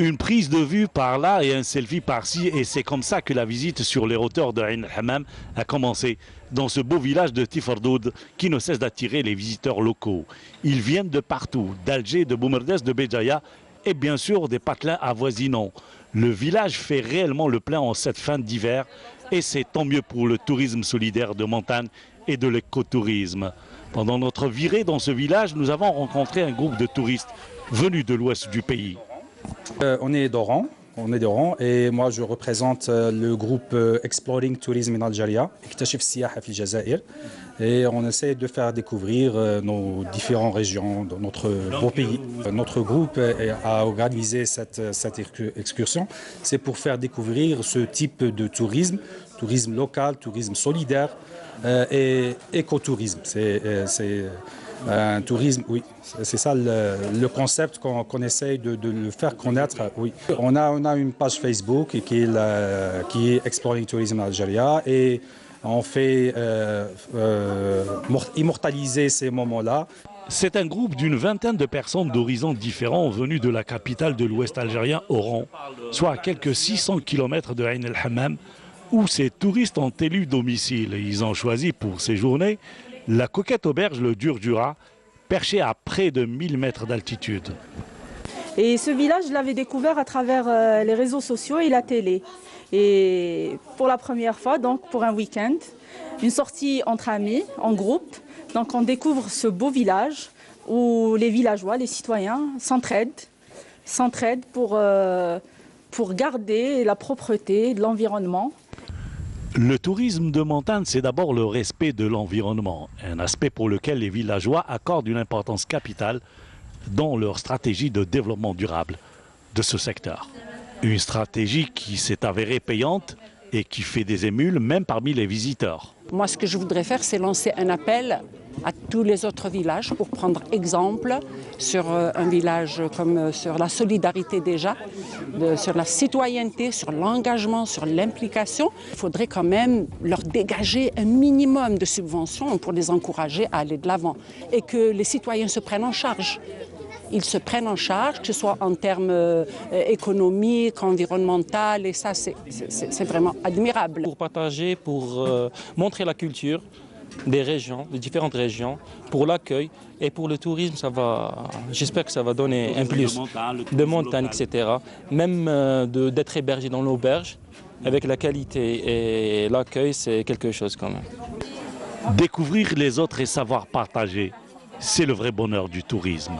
Une prise de vue par là et un selfie par-ci, et c'est comme ça que la visite sur les hauteurs de Ain el-Hammam a commencé, dans ce beau village de Tifardoud qui ne cesse d'attirer les visiteurs locaux. Ils viennent de partout, d'Alger, de Boumerdès, de Béjaïa et bien sûr des patelins avoisinants. Le village fait réellement le plein en cette fin d'hiver et c'est tant mieux pour le tourisme solidaire de montagne et de l'écotourisme. Pendant notre virée dans ce village, nous avons rencontré un groupe de touristes venus de l'ouest du pays. On est d'Oran, et moi je représente le groupe Exploring Tourism in Algeria, اكتشف السياحة في الجزائر, et on essaie de faire découvrir nos différentes régions de notre beau pays. Notre groupe a organisé cette excursion, c'est pour faire découvrir ce type de tourisme, tourisme local, tourisme solidaire et écotourisme. C'est un tourisme, oui, c'est ça le concept qu'on essaye de le faire connaître. Oui. On a une page Facebook qui est Exploring Tourism Algeria et on fait immortaliser ces moments-là. C'est un groupe d'une vingtaine de personnes d'horizons différents venus de la capitale de l'ouest algérien, Oran, soit à quelques 600 km de Ain el-Hammam, où ces touristes ont élu domicile. Ils ont choisi pour séjourner la coquette auberge Le Durdura, perchée à près de 1000 mètres d'altitude. Et ce village, je l'avais découvert à travers les réseaux sociaux et la télé. Et pour la première fois, donc pour un week-end, une sortie entre amis, en groupe. Donc on découvre ce beau village où les villageois, les citoyens s'entraident pour garder la propreté de l'environnement. Le tourisme de montagne, c'est d'abord le respect de l'environnement, un aspect pour lequel les villageois accordent une importance capitale dans leur stratégie de développement durable de ce secteur. Une stratégie qui s'est avérée payante et qui fait des émules même parmi les visiteurs. Moi, ce que je voudrais faire, c'est lancer un appel à tous les autres villages pour prendre exemple sur un village comme sur la solidarité déjà, sur la citoyenneté, sur l'engagement, sur l'implication. Il faudrait quand même leur dégager un minimum de subventions pour les encourager à aller de l'avant et que les citoyens se prennent en charge. Ils se prennent en charge, que ce soit en termes économiques, environnementaux, et ça, c'est vraiment admirable. Pour partager, pour montrer la culture des régions, des différentes régions, pour l'accueil et pour le tourisme, j'espère que ça va donner un plus de montagne, etc. Même d'être hébergé dans l'auberge, avec la qualité et l'accueil, c'est quelque chose quand même. Découvrir les autres et savoir partager, c'est le vrai bonheur du tourisme.